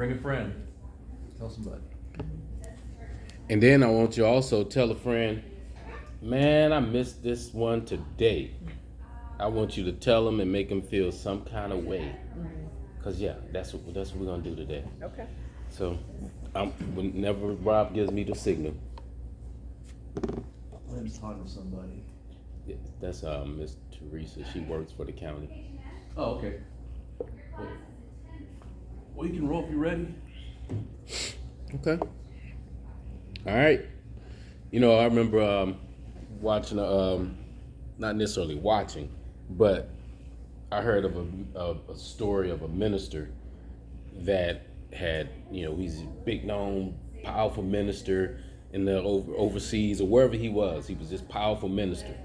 Bring a friend. Tell somebody. And then I want you to also tell a friend, man, I missed this one today. I want you to tell them and make them feel some kind of way. Cause yeah, that's what we're gonna do today. Okay. So, whenever Rob gives me the signal, I'm talking to somebody. yeah, that's Miss Teresa. She works for the county. Oh, okay. Well, you can roll if you're ready. Okay. All right. You know, I remember watching not necessarily watching, but I heard of a story of a minister that had, you know, he's a big known, powerful minister in the overseas or wherever he was. He was this powerful minister.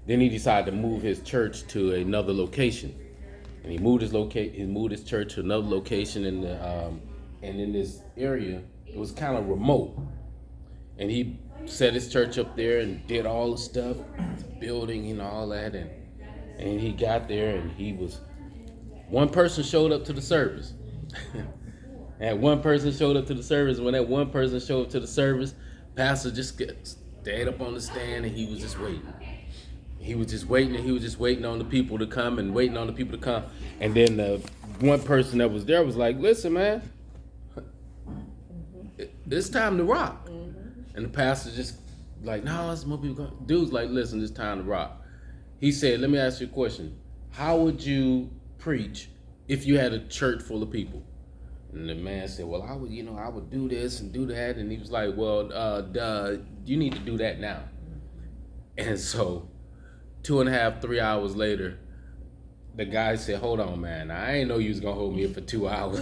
Then he decided to move his church to another location, and he moved his church to another location in the and in this area it was kind of remote, and he set his church up there and did all the stuff, the building and all that, and he got there and one person showed up to the service. And one person showed up to the service. When that one person showed up to the service, pastor just stayed up on the stand and he was just waiting. He was just waiting and he was just waiting on the people to come and waiting on the people to come. And then the one person that was there was like, listen, man, it's time to rock. And the pastor just like, no, that's more people come. Dude's like, listen, it's time to rock. He said, let me ask you a question. How would you preach if you had a church full of people? And the man said, well, I would do this and do that. And he was like, well, you need to do that now. And so 2.5, 3 hours later, the guy said, hold on, man. I ain't know you was going to hold me up for 2 hours.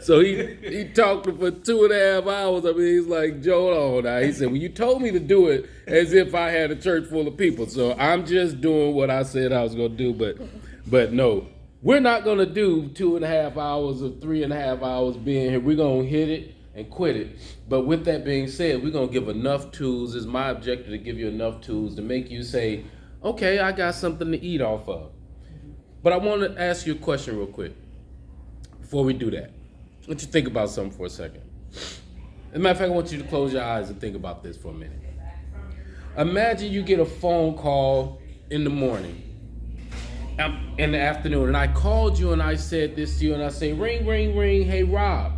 So he talked for 2.5 hours. I mean, he's like, Joe, hold on now. He said, well, you told me to do it as if I had a church full of people. So I'm just doing what I said I was going to do. But no, we're not going to do 2.5 hours or 3.5 hours being here. We're going to hit it and quit it. But with that being said, we're going to give enough tools. It's my objective to give you enough tools to make you say, okay, I got something to eat off of. But I want to ask you a question real quick before we do that. I want you to think about something for a second. As a matter of fact, I want you to close your eyes and think about this for a minute. Imagine you get a phone call in the morning, in the afternoon, and I called you and I said this to you, and I say, ring, ring, ring, hey, Rob.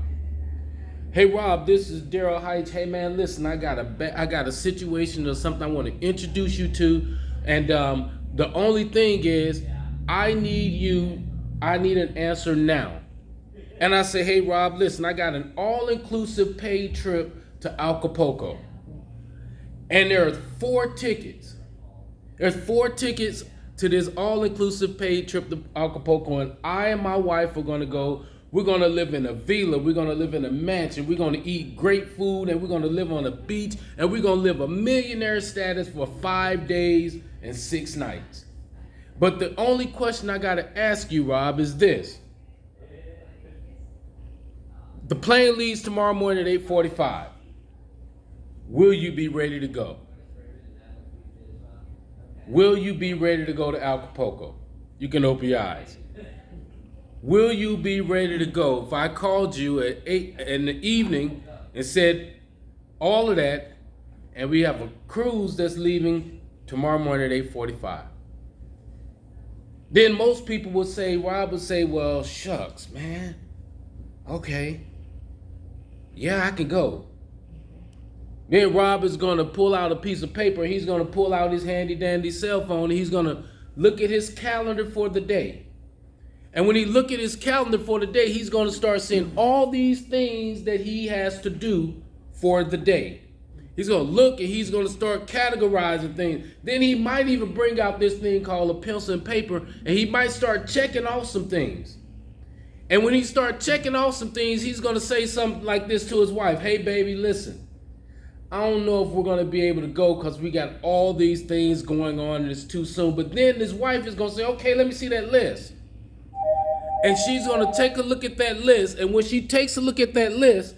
Hey, Rob, this is Daryl Heights. Hey, man, listen, I got a situation or something I want to introduce you to, and the only thing is, I need an answer now. And I say, hey, Rob, listen, I got an all-inclusive paid trip to Acapulco. And there are 4 tickets. There's 4 tickets to this all-inclusive paid trip to Acapulco. And I and my wife are going to go. We're going to live in a villa. We're going to live in a mansion. We're going to eat great food. And we're going to live on a beach. And we're going to live a millionaire status for 5 days and 6 nights. But the only question I got to ask you, Rob, is this. The plane leaves tomorrow morning at 8:45. Will you be ready to go? Will you be ready to go to Acapulco? You can open your eyes. Will you be ready to go? If I called you at 8 in the evening and said all of that, and we have a cruise that's leaving tomorrow morning at 8:45. Then most people would say, Rob would say, well, shucks, man. Okay. Yeah, I can go. Then Rob is going to pull out a piece of paper. He's going to pull out his handy dandy cell phone. And he's going to look at his calendar for the day. And when he look at his calendar for the day, he's going to start seeing all these things that he has to do for the day. He's going to look and he's going to start categorizing things. Then he might even bring out this thing called a pencil and paper, and he might start checking off some things. And when he starts checking off some things, he's going to say something like this to his wife. Hey, baby, listen. I don't know if we're going to be able to go because we got all these things going on and it's too soon. But then his wife is going to say, okay, let me see that list. And she's going to take a look at that list. And when she takes a look at that list,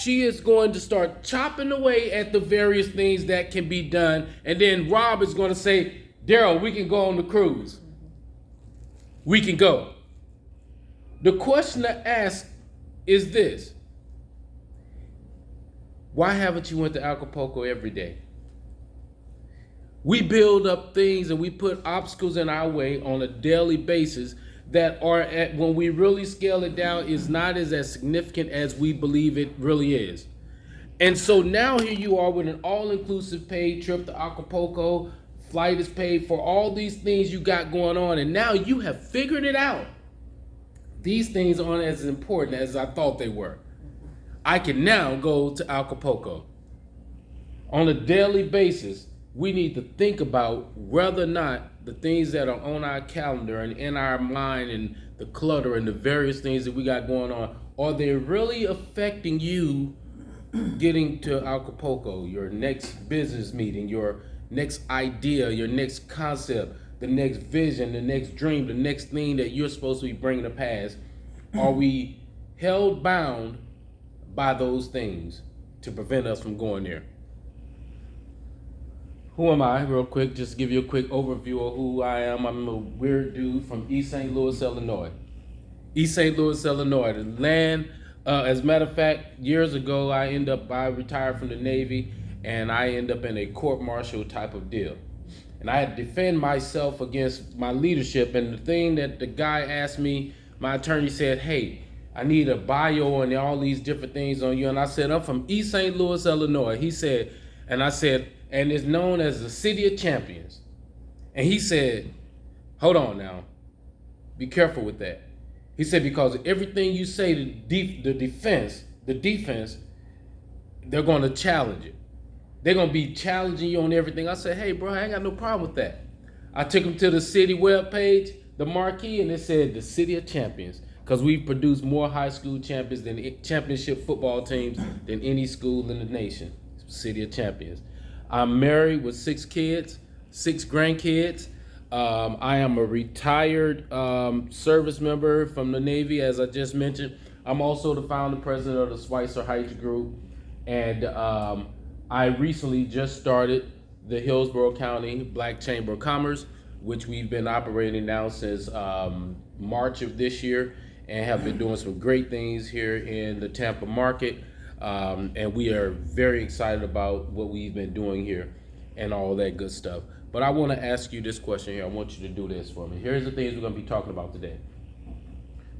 she is going to start chopping away at the various things that can be done. And then Rob is going to say, Daryl, we can go on the cruise. we can go. The question to ask is this: why haven't you went to Acapulco every day? We build up things and we put obstacles in our way on a daily basis that are, when we really scale it down, is not as significant as we believe it really is. And so now here you are with an all-inclusive paid trip to Acapulco. Flight is paid for, all these things you got going on, and now you have figured it out. These things aren't as important as I thought they were. I can now go to Acapulco. On a daily basis, we need to think about whether or not the things that are on our calendar and in our mind and the clutter and the various things that we got going on, are they really affecting you getting to Acapulco, your next business meeting, your next idea, your next concept, the next vision, the next dream, the next thing that you're supposed to be bringing to pass? Are we held bound by those things to prevent us from going there? Who am I? Real quick, just to give you a quick overview of who I am. I'm a weird dude from East St. Louis, Illinois. East St. Louis, Illinois. The land, as a matter of fact, years ago, I retired from the Navy, and I end up in a court-martial type of deal. And I had to defend myself against my leadership. And the thing that the guy asked me, my attorney said, hey, I need a bio and all these different things on you. And I said, I'm from East St. Louis, Illinois. He said, and I said, and it's known as the City of Champions. And he said, hold on now, be careful with that. He said, because everything you say, the defense, they're going to challenge it. They're going to be challenging you on everything. I said, hey, bro, I ain't got no problem with that. I took him to the city webpage, the marquee, and it said the City of Champions, because we've produced more high school champions than championship football teams than any school in the nation. City of Champions. I'm married with 6 kids, 6 grandkids. I am a retired service member from the Navy, as I just mentioned. I'm also the founder president of the Schweitzer Heights Group. And I recently just started the Hillsborough County Black Chamber of Commerce, which we've been operating now since March of this year, and have been doing some great things here in the Tampa market. And we are very excited about what we've been doing here and all that good stuff. But I want to ask you this question here. I want you to do this for me. Here's the things we're going to be talking about today.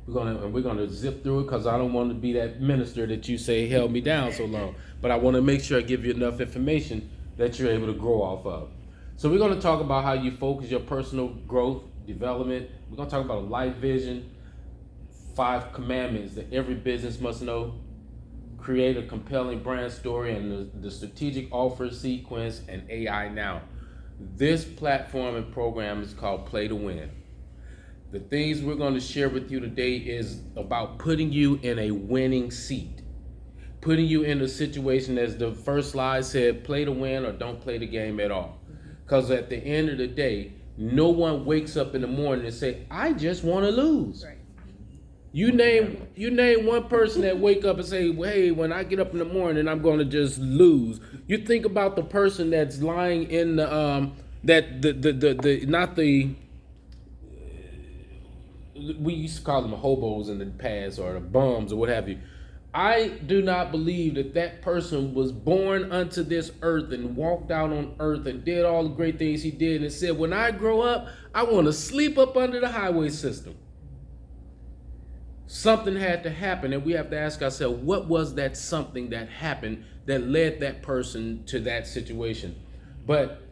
We're going to zip through it, because I don't want to be that minister that you say held me down so long. But I want to make sure I give you enough information that you're able to grow off of. So we're going to talk about how you focus your personal growth, development. We're going to talk about a life vision, 5 commandments that every business must know, create a compelling brand story, and the strategic offer sequence, and AI now. This platform and program is called Play to Win. The things we're going to share with you today is about putting you in a winning seat, putting you in a situation, as the first slide said, play to win or don't play the game at all. Because at the end of the day, no one wakes up in the morning and say, I just want to lose. Right. You name one person that wake up and say, well, hey, when I get up in the morning, I'm going to just lose. You think about the person that's lying in the we used to call them hobos in the past, or the bums or what have you. I do not believe that person was born unto this earth and walked out on earth and did all the great things he did and said, when I grow up, I want to sleep up under the highway system. Something had to happen, and we have to ask ourselves, what was that something that happened that led that person to that situation? But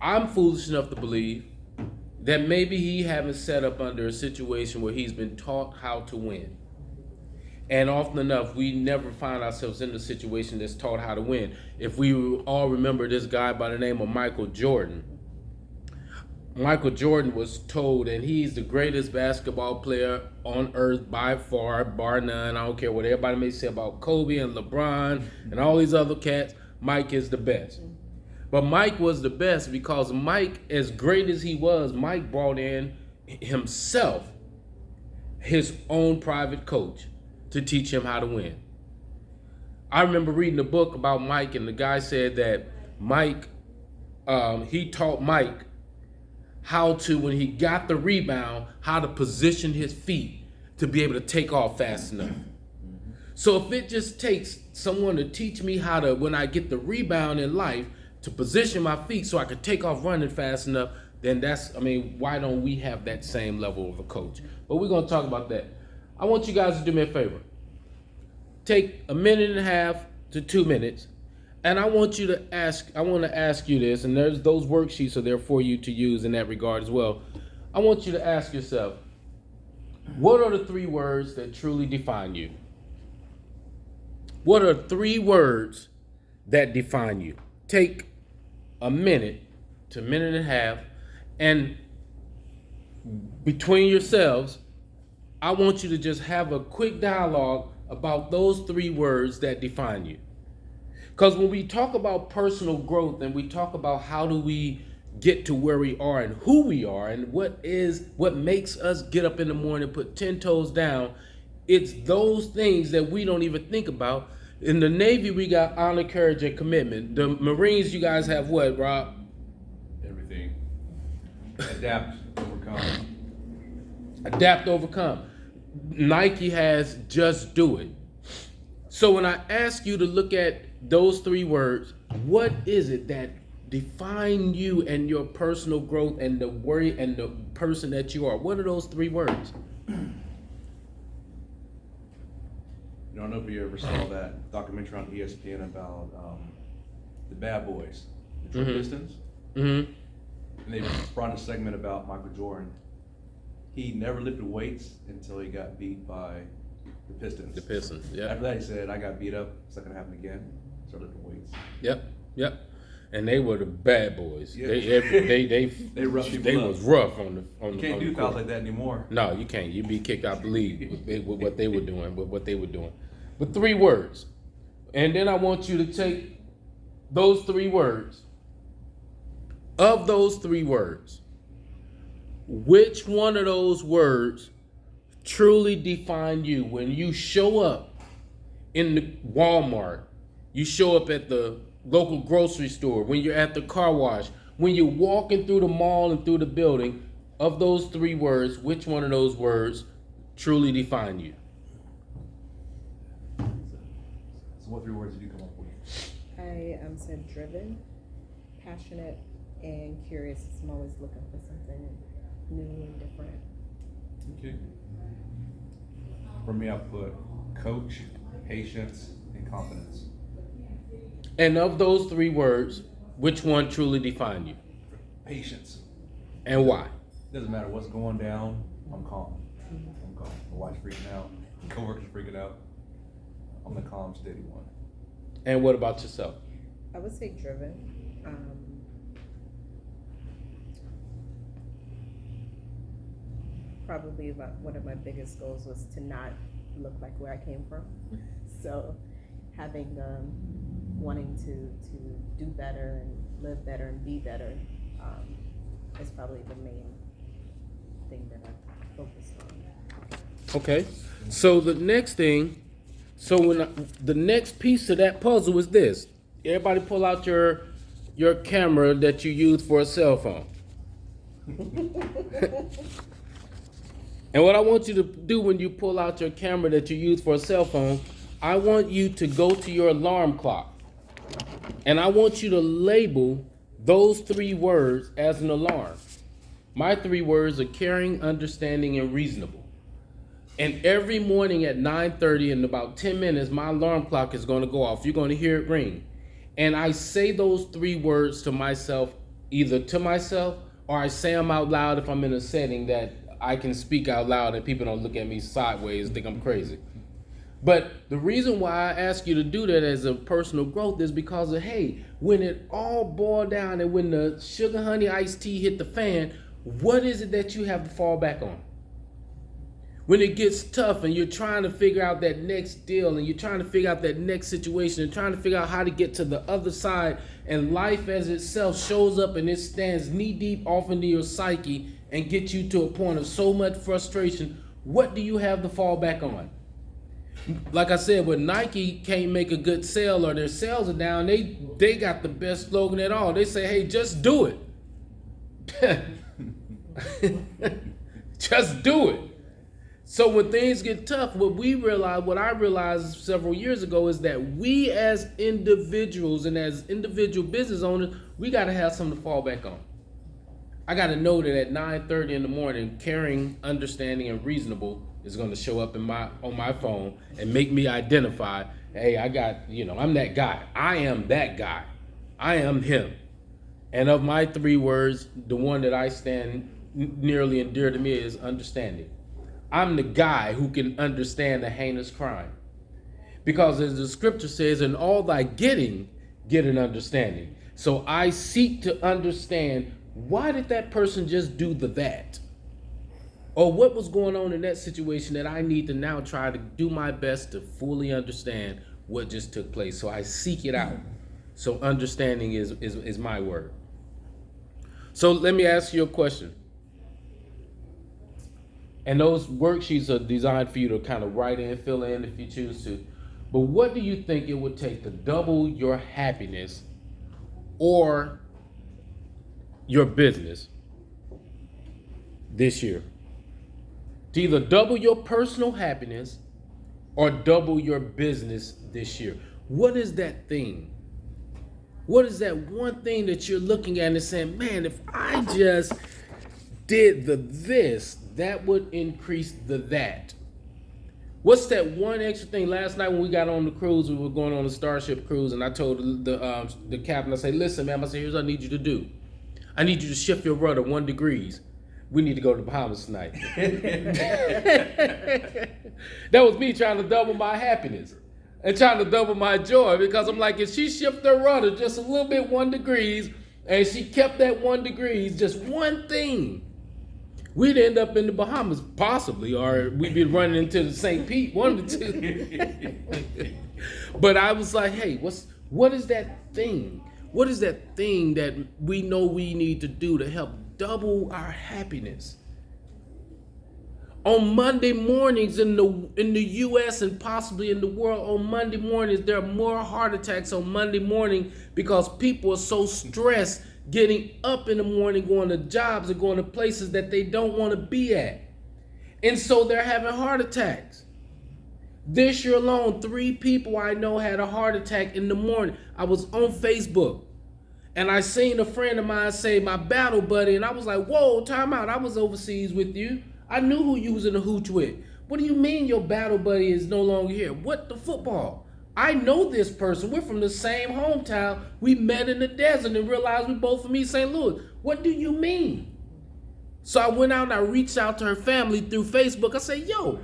I'm foolish enough to believe that maybe he haven't set up under a situation where he's been taught how to win. And often enough, we never find ourselves in a situation that's taught how to win. If we all remember this guy by the name of Michael Jordan. Michael Jordan was told that he's the greatest basketball player on earth by far, bar none. I don't care what everybody may say about Kobe and LeBron and all these other cats. Mike is the best. But Mike was the best because Mike, as great as he was, Mike brought in himself, his own private coach, to teach him how to win. I remember reading a book about Mike, and the guy said that Mike, he taught Mike how to, when he got the rebound, how to position his feet to be able to take off fast enough. So if it just takes someone to teach me how to, when I get the rebound in life, to position my feet so I can take off running fast enough, then why don't we have that same level of a coach? But we're going to talk about that. I want you guys to do me a favor. Take a minute and a half to 2 minutes, and I want to ask you this, and there's those worksheets are there for you to use in that regard as well. I want you to ask yourself, what are the 3 words that truly define you? What are 3 words that define you? Take a minute to a minute and a half, and between yourselves, I want you to just have a quick dialogue about those 3 words that define you. Because when we talk about personal growth and we talk about how do we get to where we are and who we are and what makes us get up in the morning and put 10 toes down, it's those things that we don't even think about. In the Navy, we got honor, courage, and commitment. The Marines, you guys have what, Rob? Everything. Adapt, overcome. Adapt, overcome. Nike has just do it. So when I ask you to look at those 3 words, what is it that define you and your personal growth and the worry and the person that you are? What are those 3 words? I don't know if you ever saw that documentary on ESPN about the Bad Boys, the Detroit Pistons. Mm-hmm. And they brought in a segment about Michael Jordan. He never lifted weights until he got beat by the Pistons. The Pistons, yeah. After that, he said, I got beat up. It's not going to happen again. Started lifting weights. Yep. And they were the bad boys. Yeah. They was rough on the You can't do fouls like that anymore. No, you can't. You'd be kicked out the league with what they were doing. But 3 words. And then I want you to take those 3 words. Of those 3 words, which one of those words truly define you? When you show up in the Walmart, you show up at the local grocery store, when you're at the car wash, when you're walking through the mall and through the building, of those 3 words, which one of those words truly define you? So what 3 words did you come up with? I said driven, passionate, and curious. I'm always looking for something new and different. Okay. For me, I put coach, patience, and confidence. And of those 3 words, which one truly define you? Patience. And why? Doesn't matter what's going down, I'm calm. I'm calm. My wife's freaking out. My coworkers freaking out. I'm the calm, steady one. And what about yourself? I would say driven. Probably about one of my biggest goals was to not look like where I came from. So having wanting to do better and live better and be better is probably the main thing that I focus on. Okay. So the next thing, the next piece of that puzzle is this. Everybody pull out your camera that you use for a cell phone. And what I want you to do when you pull out your camera that you use for a cell phone, I want you to go to your alarm clock. And I want you to label those 3 words as an alarm. My 3 words are caring, understanding, and reasonable. And every morning at 9:30, in about 10 minutes, my alarm clock is going to go off. You're going to hear it ring. And I say those 3 words to myself, either to myself or I say them out loud if I'm in a setting that I can speak out loud and people don't look at me sideways and think I'm crazy. But the reason why I ask you to do that as a personal growth is because of, hey, when it all boiled down and when the sugar honey iced tea hit the fan, what is it that you have to fall back on? When it gets tough and you're trying to figure out that next deal and you're trying to figure out that next situation and trying to figure out how to get to the other side, and life as itself shows up and it stands knee deep off into your psyche and gets you to a point of so much frustration, what do you have to fall back on? Like I said, when Nike can't make a good sale or their sales are down, they got the best slogan at all. They say, hey, just do it. Just do it. So when things get tough, what I realized several years ago is that we as individuals and as individual business owners, we got to have something to fall back on. I got to know that at 9:30 in the morning, caring, understanding, and reasonable is going to show up on my phone and make me identify, hey, I'm that guy. I am that guy. I am him. And of my 3 words, the one that I stand nearly and dear to me is understanding. I'm the guy who can understand a heinous crime. Because as the scripture says, in all thy getting, get an understanding. So I seek to understand, why did that person just do that? Or what was going on in that situation that I need to now try to do my best to fully understand what just took place. So I seek it out. So understanding is my word. So let me ask you a question. And those worksheets are designed for you to kind of write in, fill in if you choose to. But what do you think it would take to double your happiness or your business this year? To either double your personal happiness or double your business this year. What is that thing? What is that one thing that you're looking at and saying, man, if I just did this, that would increase that? What's that one extra thing? Last night when we got on the cruise, we were going on a Starship cruise, and I told the captain, I said, listen, man, I said, here's what I need you to do. I need you to shift your rudder 1 degree. We need to go to the Bahamas tonight. That was me trying to double my happiness and trying to double my joy, because I'm like, if she shifted her rudder just a little bit 1 degree and she kept that 1 degree, just one thing, we'd end up in the Bahamas possibly, or we'd be running into the St. Pete, one of the two. But I was like, hey, what is that thing? What is that thing that we know we need to do to help double our happiness? On Monday mornings in the U.S. and possibly in the world, on Monday mornings, there are more heart attacks on Monday morning because people are so stressed getting up in the morning, going to jobs and going to places that they don't want to be at. And so they're having heart attacks. This year alone, 3 people I know had a heart attack in the morning. I was on Facebook and I seen a friend of mine say, my battle buddy, and I was like, whoa, time out. I was overseas with you. I knew who you was in the hooch with. What do you mean your battle buddy is no longer here? What the football? I know this person. We're from the same hometown. We met in the desert and realized we both from East St. Louis. What do you mean? So I went out and I reached out to her family through Facebook. I said, yo,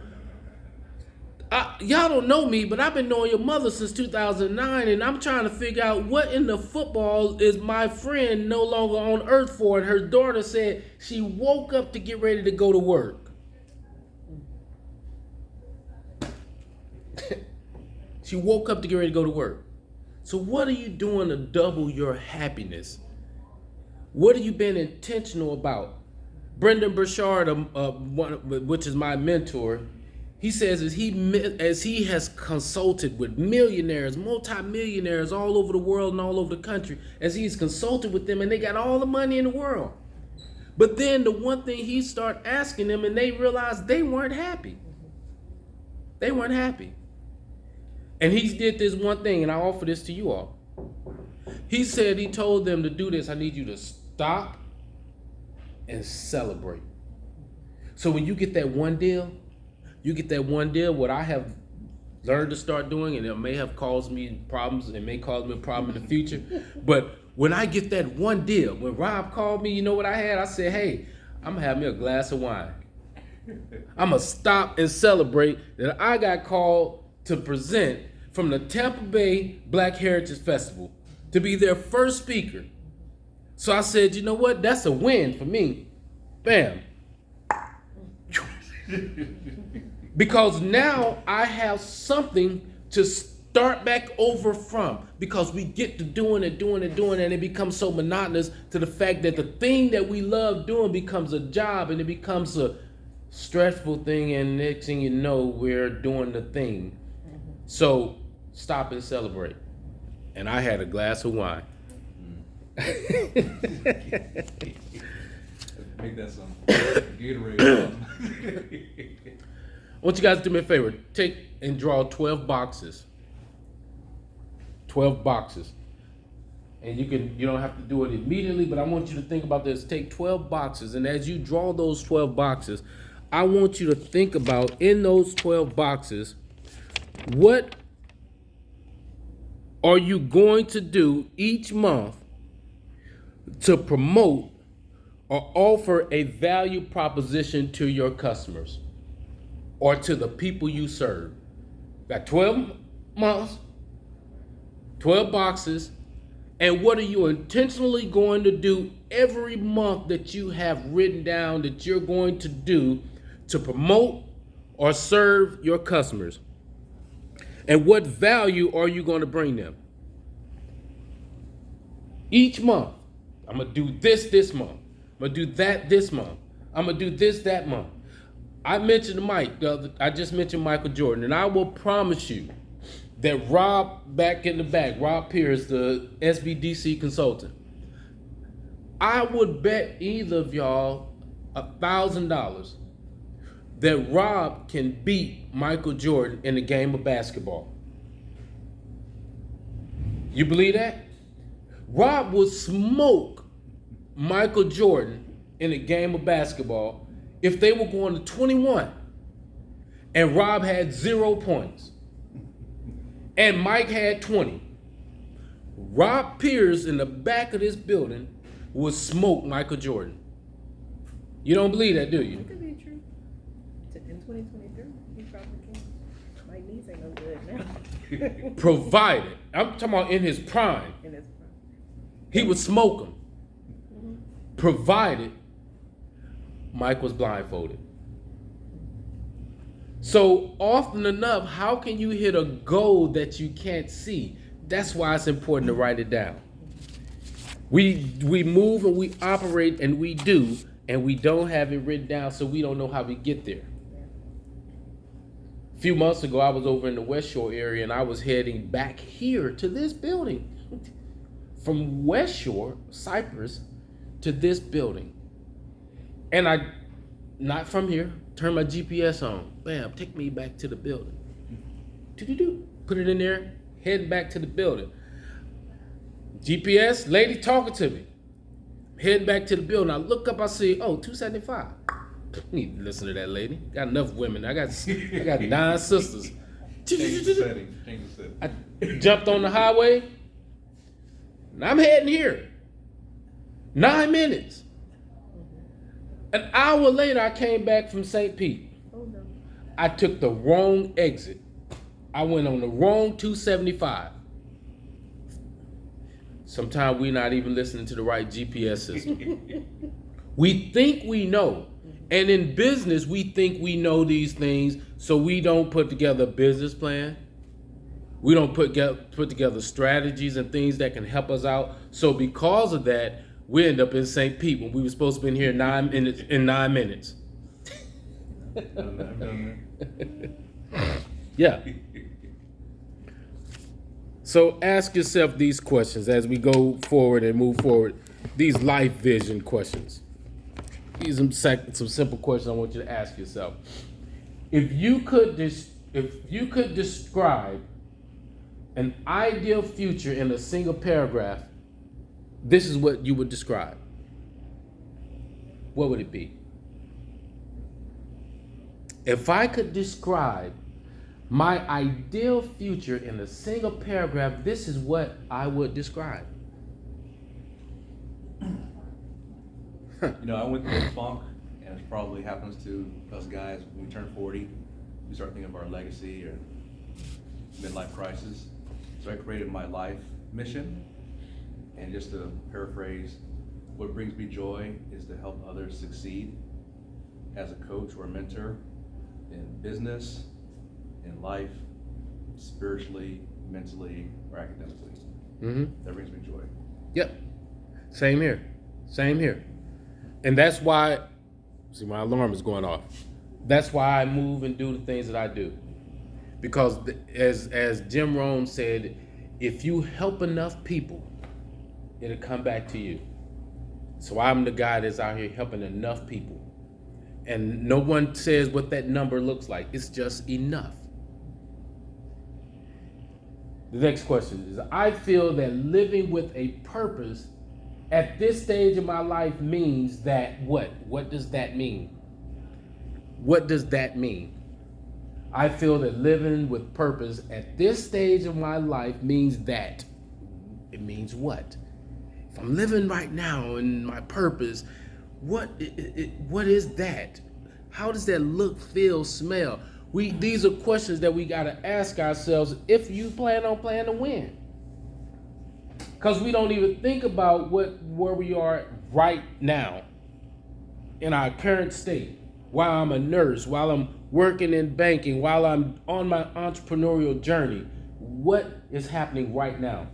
y'all don't know me, but I've been knowing your mother since 2009, and I'm trying to figure out what in the football is my friend no longer on earth for. And her daughter said she woke up to get ready to go to work. She woke up to get ready to go to work. So what are you doing to double your happiness? What have you been intentional about? Brendan Burchard, which is my mentor, he says as he has consulted with millionaires, multimillionaires all over the world and all over the country, as he's consulted with them and they got all the money in the world. But then the one thing he started asking them, and they realized they weren't happy. They weren't happy. And he did this one thing, and I offer this to you all. He said, he told them to do this. I need you to stop and celebrate. So when you get that one deal, what I have learned to start doing, and it may have caused me problems, it may cause me a problem in the future, but when I get that one deal, when Rob called me, you know what I had? I said, hey, I'm gonna have me a glass of wine. I'm gonna stop and celebrate that I got called to present from the Tampa Bay Black Heritage Festival, to be their first speaker. So I said, you know what? That's a win for me. Bam. Because now I have something to start back over from, because we get to doing it, and it becomes so monotonous to the fact that the thing that we love doing becomes a job, and it becomes a stressful thing, and next thing you know, we're doing the thing. So stop and celebrate. And I had a glass of wine. Make that some Gatorade. I want you guys to do me a favor. Take and draw 12 boxes. 12 boxes. And you don't have to do it immediately, but I want you to think about this. Take 12 boxes, and as you draw those 12 boxes, I want you to think about, in those 12 boxes, what are you going to do each month to promote or offer a value proposition to your customers or to the people you serve. Got 12 months, 12 boxes, and what are you intentionally going to do every month that you have written down that you're going to do to promote or serve your customers? And what value are you going to bring them? Each month, I'm going to do this month. I'm going to do that this month. I'm going to do this that month. I mentioned Mike. I just mentioned Michael Jordan. And I will promise you that Rob, back in the back, Rob Pierce, the SBDC consultant, I would bet either of y'all $1,000 that Rob can beat Michael Jordan in the game of basketball. You believe that? Rob would smoke Michael Jordan in a game of basketball if they were going to 21 and Rob had 0 points and Mike had 20. Rob Pierce in the back of this building would smoke Michael Jordan. You don't believe that, do you? It could be true. In 2023, he probably can. My knees ain't no good now. Provided, I'm talking about in his prime, In his prime. he would smoke him. Provided Mike was blindfolded. So often enough, how can you hit a goal that you can't see? That's why it's important to write it down. We move and we operate and we do, and we don't have it written down, so we don't know how we get there. A few months ago, I was over in the West Shore area, and I was heading back here to this building. From West Shore, Cypress, to this building. And I, not from here, turn my GPS on. Bam, take me back to the building. Do-do-do. Put it in there, heading back to the building. GPS, lady talking to me. Heading back to the building. I look up, I see, 275. Need to listen to that lady. Got enough women. I got 9 sisters. Change the setting. I jumped on the highway, and I'm heading here. 9 minutes. An hour later, I came back from St. Pete. Oh, no. I took the wrong exit. I went on the wrong 275. Sometimes we're not even listening to the right GPS system. We think we know. And in business, we think we know these things, so we don't put together a business plan. We don't put together strategies and things that can help us out. So because of that, we end up in St. Pete when we were supposed to be in here in 9 minutes. Yeah. So ask yourself these questions as we go forward and move forward. These life vision questions. These are some simple questions I want you to ask yourself. If you could describe an ideal future in a single paragraph, this is what you would describe. What would it be? If I could describe my ideal future in a single paragraph, this is what I would describe. I went through a funk, and it probably happens to us guys when we turn 40. We start thinking of our legacy or midlife crisis. So I created my life mission. And just to paraphrase, what brings me joy is to help others succeed as a coach or a mentor in business, in life, spiritually, mentally, or academically. Mm-hmm. That brings me joy. Yep. Same here. Same here. And that's why, see, my alarm is going off. That's why I move and do the things that I do. Because as Jim Rohn said, if you help enough people, it'll come back to you. So I'm the guy that's out here helping enough people. And no one says what that number looks like. It's just enough. The next question is, I feel that living with a purpose at this stage of my life means that what? What does that mean? What does that mean? I feel that living with purpose at this stage of my life means that. It means what? If I'm living right now in my purpose, what is that? How does that look, feel, smell? These are questions that we got to ask ourselves if you plan on playing to win. Because we don't even think about where we are right now in our current state. While I'm a nurse, while I'm working in banking, while I'm on my entrepreneurial journey, what is happening right now?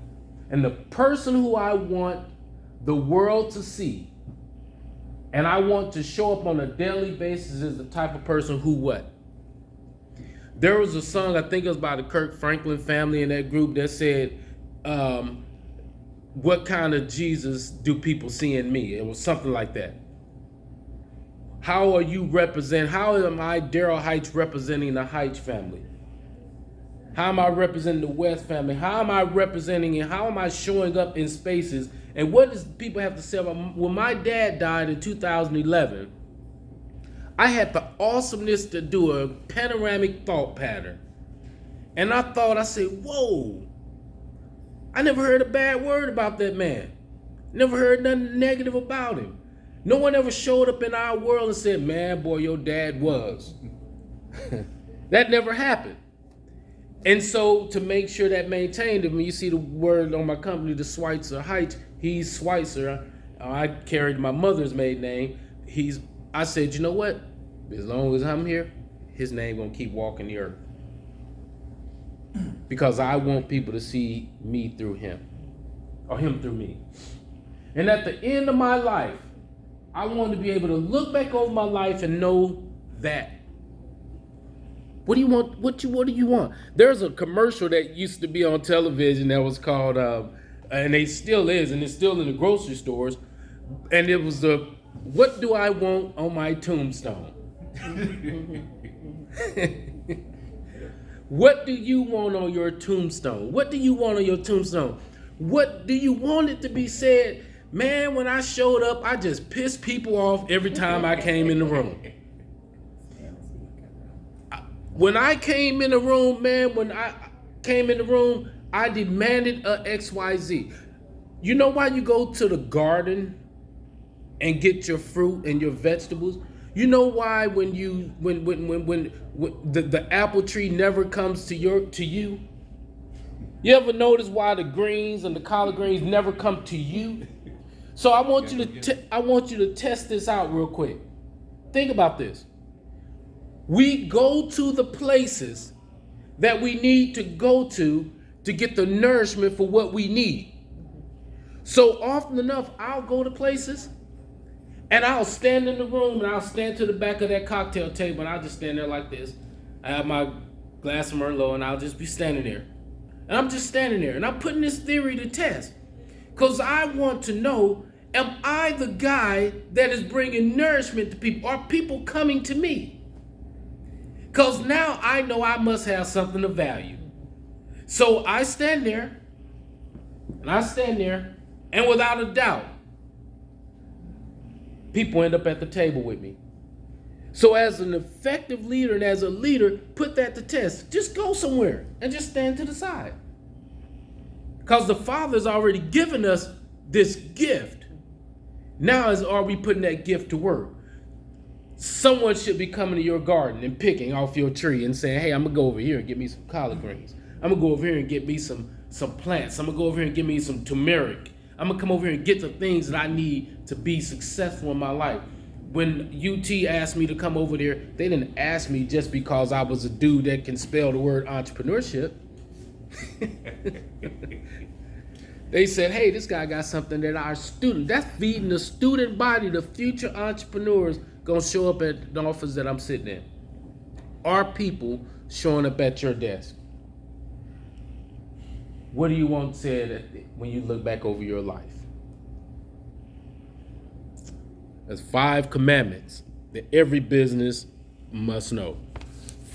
And the person who I want the world to see, and I want to show up on a daily basis, is the type of person who what? There was a song, I think it was by the Kirk Franklin family in that group, that said, what kind of Jesus do people see in me? It was something like that. How am I, Daryl Heights, representing the Heights family? How am I representing the West family? How am I representing and how am I showing up in spaces? And what does people have to say about when my dad died in 2011? I had the awesomeness to do a panoramic thought pattern. And I said, whoa, I never heard a bad word about that man. Never heard nothing negative about him. No one ever showed up in our world and said, man, boy, your dad was. That never happened. And so to make sure that maintained, when you see the word on my company, the Schweitzer Heights, he's Schweitzer. I carried my mother's maiden name. I said, you know what? As long as I'm here, his name gonna keep walking the earth. Because I want people to see me through him, or him through me. And at the end of my life, I want to be able to look back over my life and know that. What do you want? What do you want? There's a commercial that used to be on television that was called, and it still is, and it's still in the grocery stores. And it was what do I want on my tombstone? What do you want on your tombstone? What do you want on your tombstone? What do you want it to be said? Man, when I showed up, I just pissed people off every time I came in the room. When I came in the room, I demanded a XYZ. You know why you go to the garden and get your fruit and your vegetables? You know why when the apple tree never comes to you? You ever notice why the greens and the collard greens never come to you? So I want you to test this out real quick. Think about this. We go to the places that we need to go to get the nourishment for what we need. So often enough, I'll go to places and I'll stand in the room and I'll stand to the back of that cocktail table and I'll just stand there like this. I have my glass of Merlot and I'll just be standing there. And I'm just standing there and I'm putting this theory to test. Because I want to know, am I the guy that is bringing nourishment to people? Are people coming to me? Because now I know I must have something of value. So I stand there, and without a doubt, people end up at the table with me. So as an effective leader and as a leader, put that to test. Just go somewhere and just stand to the side. Because the Father's already given us this gift. Now are we putting that gift to work? Someone should be coming to your garden and picking off your tree and saying, hey, I'm going to go over here and get me some collard greens. I'm going to go over here and get me some plants. I'm going to go over here and get me some turmeric. I'm going to come over here and get the things that I need to be successful in my life. When UT asked me to come over there, they didn't ask me just because I was a dude that can spell the word entrepreneurship. They said, hey, this guy got something that that's feeding the student body, the future entrepreneurs gonna show up at the office that I'm sitting in. Are people showing up at your desk? What do you want said when you look back over your life? There's 5 commandments that every business must know.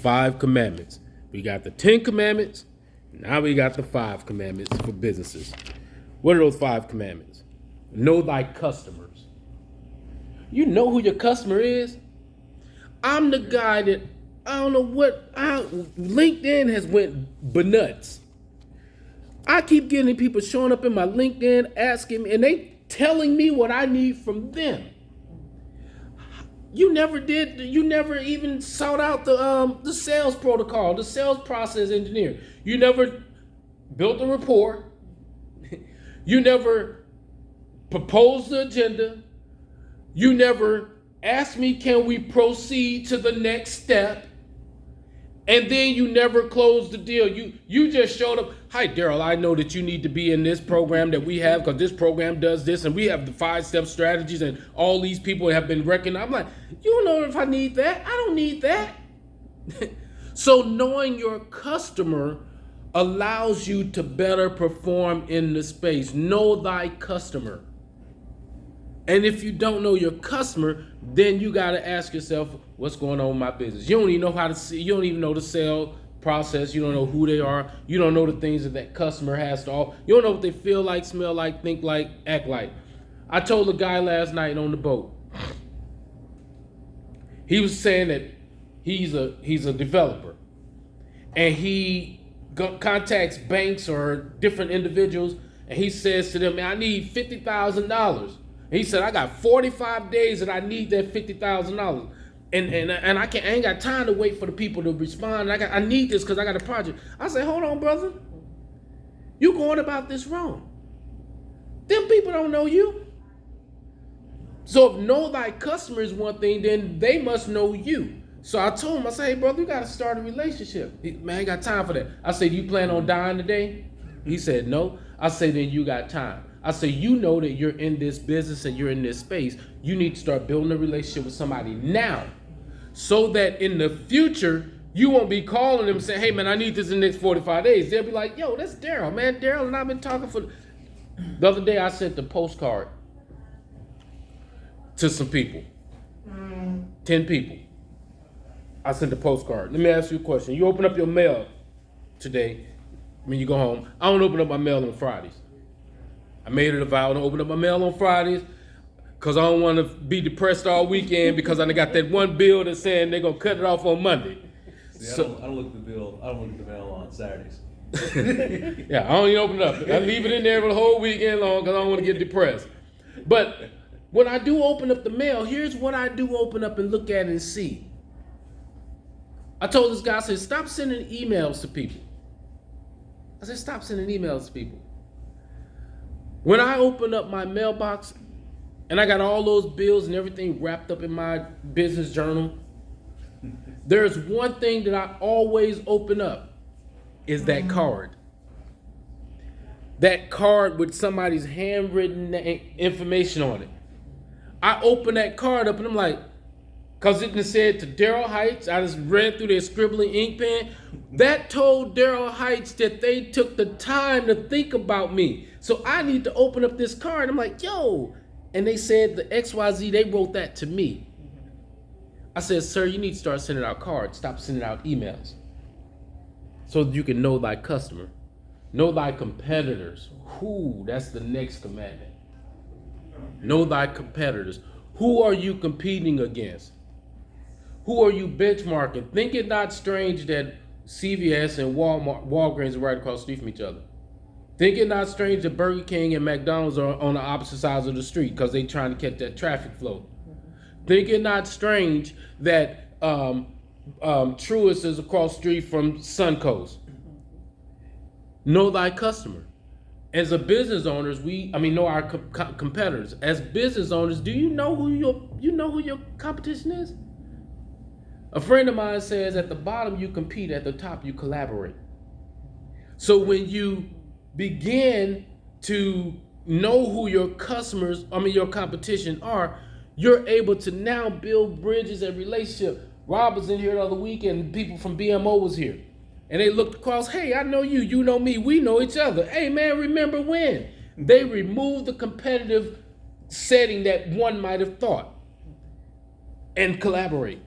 5 commandments. We got the 10 commandments. Now we got the 5 commandments for businesses. What are those 5 commandments? Know thy customers. You know who your customer is? I'm the guy that, I don't know what, LinkedIn has went bananas. I keep getting people showing up in my LinkedIn asking me, and they telling me what I need from them. You never even sought out the sales protocol, the sales process engineer. You never built a report. You never proposed the agenda. You never asked me, can we proceed to the next step? And then you never closed the deal. You just showed up. Hi, Daryl, I know that you need to be in this program that we have because this program does this, and we have the 5-step strategies, and all these people have been recognized. I'm like, you don't know if I need that. I don't need that. So knowing your customer allows you to better perform in the space. Know thy customer. And if you don't know your customer, then you got to ask yourself, what's going on with my business? You don't even know how to see, you don't even know the sale process. You don't know who they are. You don't know the things that customer has to offer. You don't know what they feel like, smell like, think like, act like. I told a guy last night on the boat. He was saying that he's a developer. And he contacts banks or different individuals, and he says to them, man, I need $50,000. He said, I got 45 days that I need that $50,000. And I ain't got time to wait for the people to respond. I need this because I got a project. I said, hold on, brother. You going about this wrong. Them people don't know you. So if know thy customer is one thing, then they must know you. So I told him, I said, hey, brother, you got to start a relationship. Man, I ain't got time for that. I said, you plan on dying today? He said, no. I said, then you got time. I say, you know that you're in this business and you're in this space. You need to start building a relationship with somebody now so that in the future, you won't be calling them and saying, hey, man, I need this in the next 45 days. They'll be like, yo, that's Daryl, man. Daryl and I've been talking for... The other day, I sent the postcard to some people, 10 people. I sent a postcard. Let me ask you a question. You open up your mail today when you go home. I don't open up my mail on Fridays. I made it a vow to open up my mail on Fridays because I don't want to be depressed all weekend because I got that one bill that's saying they're going to cut it off on Monday. See, I don't look at the bill. I don't look at the mail on Saturdays. Yeah, I don't even open it up. I leave it in there for the whole weekend long because I don't want to get depressed. But when I do open up the mail, here's what I do open up and look at and see. I told this guy, I said, stop sending emails to people. I said, stop sending emails to people. When I open up my mailbox and I got all those bills and everything wrapped up in my business journal, there's one thing that I always open up is that card. That card with somebody's handwritten information on it. I open that card up and I'm like, because it said to Daryl Heights, I just read through their scribbling ink pen. That told Daryl Heights that they took the time to think about me. So I need to open up this card. I'm like, yo. And they said the XYZ, they wrote that to me. I said, sir, you need to start sending out cards. Stop sending out emails. So that you can know thy customer. Know thy competitors. Who? That's the next commandment. Know thy competitors. Who are you competing against? Who are you benchmarking? Think it not strange that CVS and Walgreens are right across the street from each other. Think it not strange that Burger King and McDonald's are on the opposite sides of the street because they're trying to catch that traffic flow. Think it not strange that Truist is across the street from Suncoast. Know thy customer. As a business owners, know our competitors. As business owners, do you know who your competition is? A friend of mine says at the bottom you compete, at the top you collaborate. So when you begin to know who your your competition are, you're able to now build bridges and relationships. Rob was in here the other week and people from BMO was here. And they looked across, hey, I know you, you know me, we know each other. Hey man, remember when? They removed the competitive setting that one might have thought. and collaborate.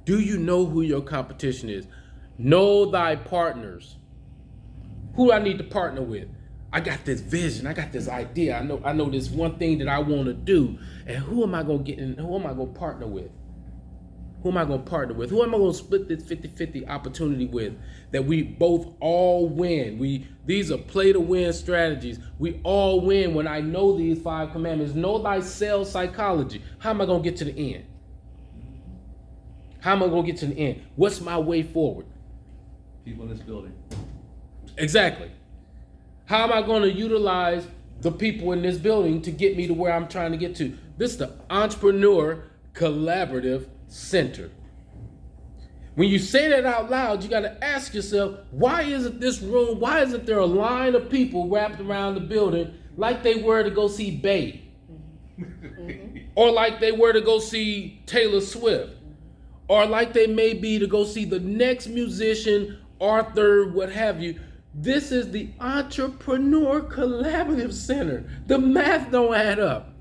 Do you know who your competition is? Know thy partners. Who do I need to partner with? I got this vision. I got this idea. I know this one thing that I want to do. And who am I going to get in? Who am I going to partner with? Who am I going to partner with? Who am I going to split this 50-50 opportunity with that we both all win? These are play to win strategies. We all win when I know these 5 commandments. Know thyself psychology. How am I going to get to the end? How am I going to get to the end? What's my way forward? People in this building. Exactly. How am I going to utilize the people in this building to get me to where I'm trying to get to? This is the Entrepreneur Collaborative Center. When you say that out loud, you got to ask yourself, why isn't there a line of people wrapped around the building like they were to go see Babe? Or like they were to go see Taylor Swift? Or like they may be to go see the next musician, Arthur, what have you. This is the Entrepreneur Collaborative Center. The math don't add up.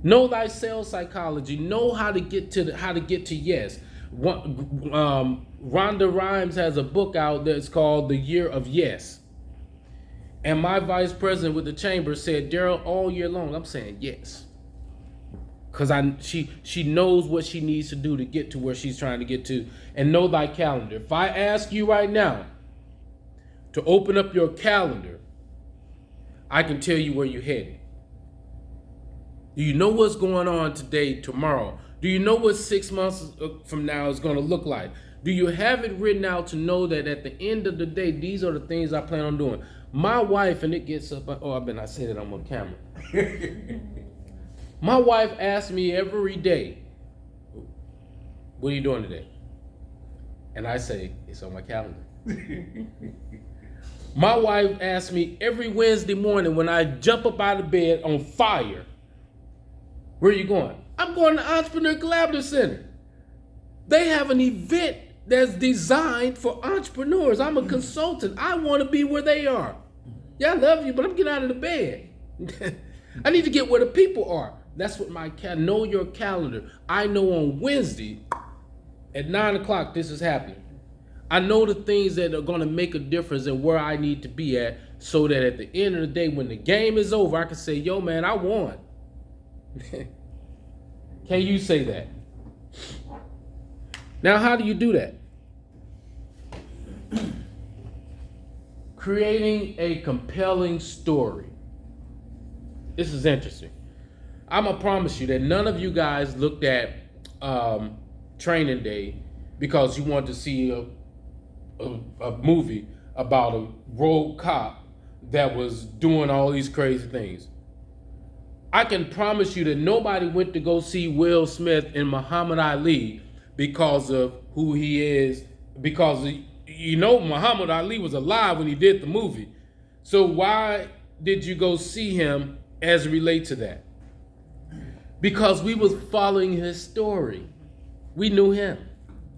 Know thy sales psychology. Know how to get to yes. Rhonda Rhimes has a book out that's called The Year of Yes. And my vice president with the chamber said, Daryl, all year long, I'm saying yes. Because she knows what she needs to do to get to where she's trying to get to. And know thy calendar. If I ask you right now to open up your calendar, I can tell you where you're headed. Do you know what's going on today, tomorrow? Do you know what 6 months from now is going to look like? Do you have it written out to know that at the end of the day, these are the things I plan on doing? My wife, and it gets up, I said it on camera. My wife asks me every day, what are you doing today? And I say, it's on my calendar. My wife asks me every Wednesday morning when I jump up out of bed on fire, where are you going? I'm going to Entrepreneur Collaborative Center. They have an event that's designed for entrepreneurs. I'm a consultant. I want to be where they are. Yeah, I love you, but I'm getting out of the bed. I need to get where the people are. That's what know your calendar. I know on Wednesday at 9 o'clock this is happening. I know the things that are going to make a difference and where I need to be at so that at the end of the day, when the game is over, I can say, yo, man, I won. Can you say that? Now, how do you do that? Creating a compelling story. This is interesting. I'm going to promise you that none of you guys looked at Training Day because you wanted to see a movie about a rogue cop that was doing all these crazy things. I can promise you that nobody went to go see Will Smith and Muhammad Ali because of who he is, because Muhammad Ali was alive when he did the movie. So why did you go see him as it relates to that? Because we was following his story. We knew him.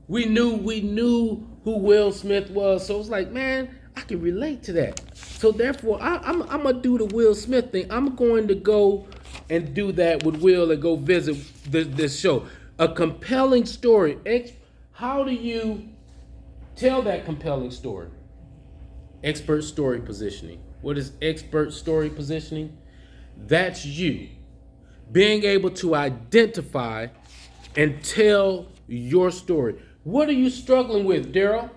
We knew who Will Smith was. So it's like, man, I can relate to that. So therefore, I'm going to do the Will Smith thing. I'm going to go and do that with Will and go visit this show. A compelling story. How do you tell that compelling story? Expert story positioning. What is expert story positioning? That's you being able to identify and tell your story. What are you struggling with, Daryl?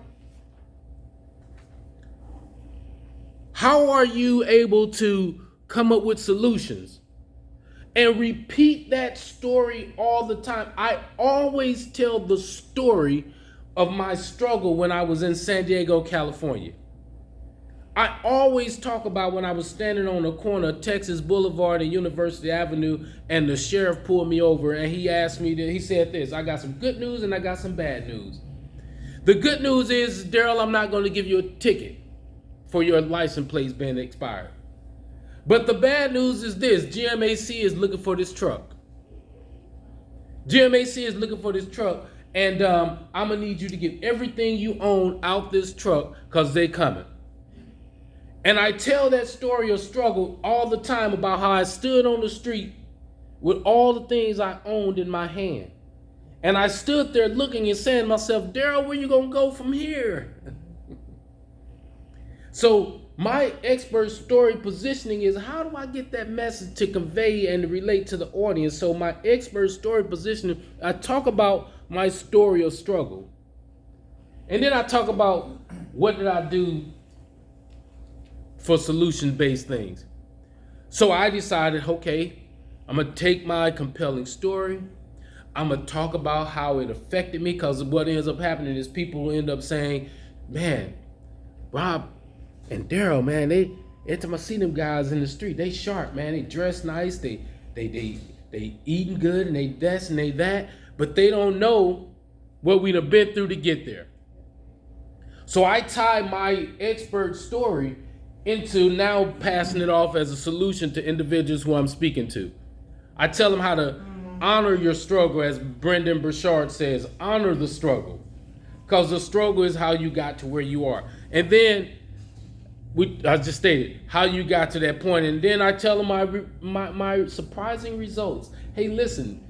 How are you able to come up with solutions? And repeat that story all the time. I always tell the story of my struggle when I was in San Diego, California. I always talk about when I was standing on the corner of Texas Boulevard and University Avenue and the sheriff pulled me over and he asked me, he said this, I got some good news and I got some bad news. The good news is, Daryl, I'm not going to give you a ticket for your license plates being expired. But the bad news is this, GMAC is looking for this truck. GMAC is looking for this truck, and I'm going to need you to get everything you own out this truck because they coming. And I tell that story of struggle all the time about how I stood on the street with all the things I owned in my hand. And I stood there looking and saying to myself, Daryl, where you gonna go from here? So my expert story positioning is, how do I get that message to convey and to relate to the audience? So my expert story positioning, I talk about my story of struggle. And then I talk about what did I do for solution-based things. So I decided, okay, I'm gonna take my compelling story. I'm gonna talk about how it affected me, because what ends up happening is people end up saying, man, Rob and Daryl, man, every time I see them guys in the street, they sharp, man. They dress nice, they eating good, and they this and they that, but they don't know what we'd have been through to get there. So I tie my expert story into now passing it off as a solution to individuals who I'm speaking to. I tell them how to honor your struggle, as Brendan Burchard says, honor the struggle, because the struggle is how you got to where you are. And then I just stated how you got to that point, and then I tell them my surprising results. Hey, listen,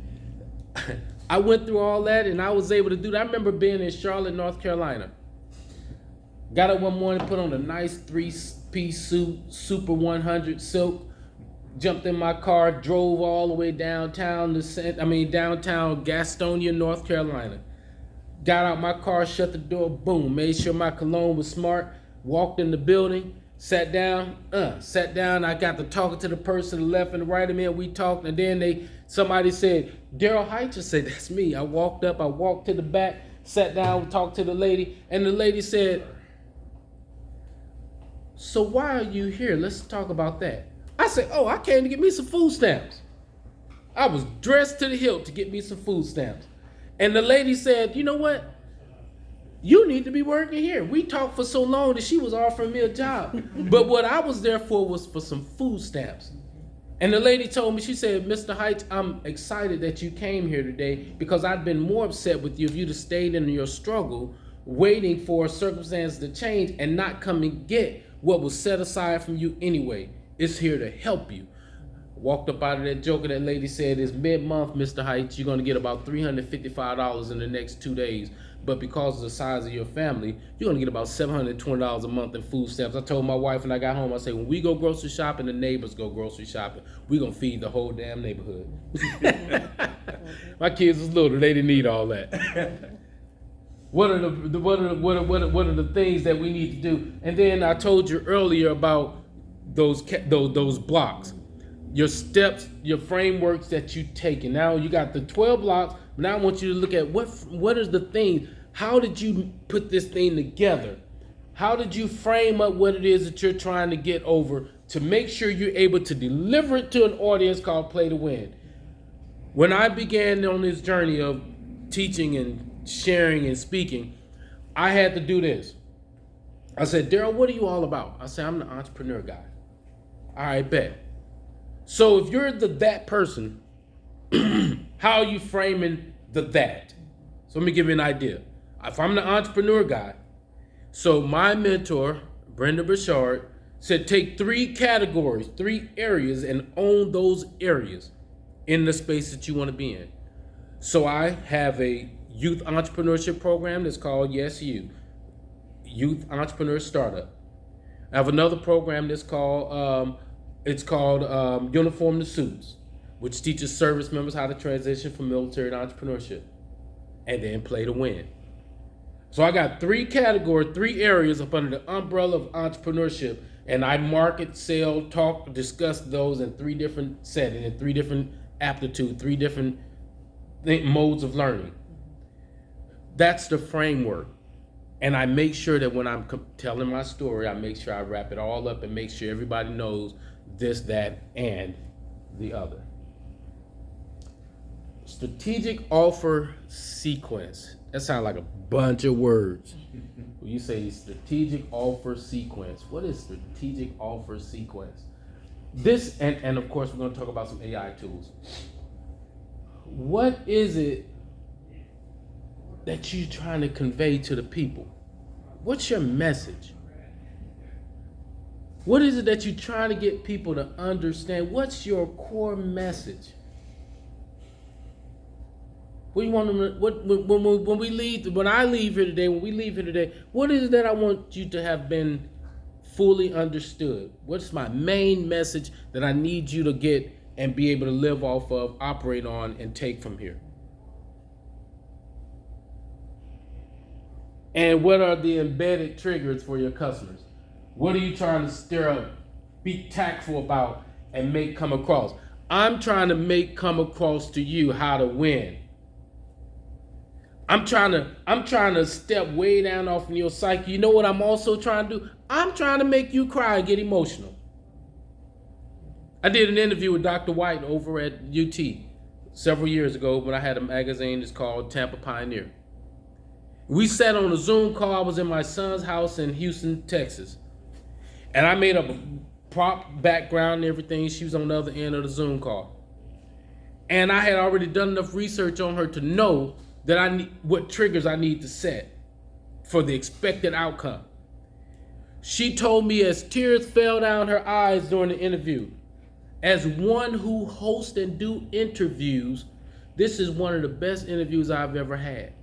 I went through all that, and I was able to do that. I remember being in Charlotte, North Carolina. Got up one morning, put on a nice 3-piece suit, Super 100 silk, jumped in my car, drove all the way downtown downtown Gastonia, North Carolina. Got out my car, shut the door, boom, made sure my cologne was smart, walked in the building, sat down. I got to talking to the person to the left and the right of me, and we talked, and then somebody said, Daryl Heights. I said, that's me. I walked to the back, sat down, talked to the lady, and the lady said, so why are you here? Let's talk about that. I said, oh, I came to get me some food stamps. I was dressed to the hilt to get me some food stamps. And the lady said, you know what? You need to be working here. We talked for so long that she was offering me a job. But what I was there for was for some food stamps. And the lady told me, she said, Mr. Heights, I'm excited that you came here today, because I'd been more upset with you if you'd have stayed in your struggle, waiting for circumstances to change and not come and get what was set aside from you anyway. It's here to help you. Walked up out of that joker. That lady said, it's mid-month, Mr. Heights. You're going to get about $355 in the next 2 days. But because of the size of your family, you're going to get about $720 a month in food stamps. I told my wife when I got home, I said, when we go grocery shopping, the neighbors go grocery shopping, we're going to feed the whole damn neighborhood. My kids was little. They didn't need all that. What are the things that we need to do? And then I told you earlier about those blocks, your steps, your frameworks that you take. And now you got the 12 blocks. Now I want you to look at what is the thing? How did you put this thing together? How did you frame up what it is that you're trying to get over to make sure you're able to deliver it to an audience called Play to Win? When I began on this journey of teaching and sharing and speaking, I had to do this. I said, Daryl, what are you all about? I said, I'm the entrepreneur guy. All right, bet. So if you're that person, how are you framing that? So let me give you an idea. If I'm the entrepreneur guy, so my mentor, Brendan Burchard, said take 3 categories, 3 areas, and own those areas in the space that you want to be in. So I have a youth entrepreneurship program that's called Yes You, Youth Entrepreneur Startup. I have another program that's called Uniform to Suits, which teaches service members how to transition from military to entrepreneurship, and then Play to Win. So I got 3 categories, 3 areas up under the umbrella of entrepreneurship, and I market, sell, talk, discuss those in 3 different settings, in 3 different aptitudes, 3 different modes of learning. That's the framework. And I make sure that when I'm telling my story, I make sure I wrap it all up and make sure everybody knows this, that, and the other. Strategic offer sequence. That sounds like a bunch of words. When you say strategic offer sequence, what is strategic offer sequence? This, and of course, we're going to talk about some AI tools. What is it that you're trying to convey to the people? What's your message? What is it that you're trying to get people to understand? What's your core message? What do you want them to, when we leave, when I leave here today, when we leave here today, what is it that I want you to have been fully understood? What's my main message that I need you to get and be able to live off of, operate on, and take from here? And what are the embedded triggers for your customers? What are you trying to stir up, be tactful about, and make come across? I'm trying to make come across to you how to win. I'm trying to step way down off in your psyche. You know what I'm also trying to do? I'm trying to make you cry and get emotional. I did an interview with Dr. White over at UT several years ago when I had a magazine that's called Tampa Pioneer. We sat on a Zoom call. I was in my son's house in Houston, Texas. And I made up a prop background and everything. She was on the other end of the Zoom call. And I had already done enough research on her to know that I need what triggers I need to set for the expected outcome. She told me as tears fell down her eyes during the interview, as one who hosts and do interviews, this is one of the best interviews I've ever had.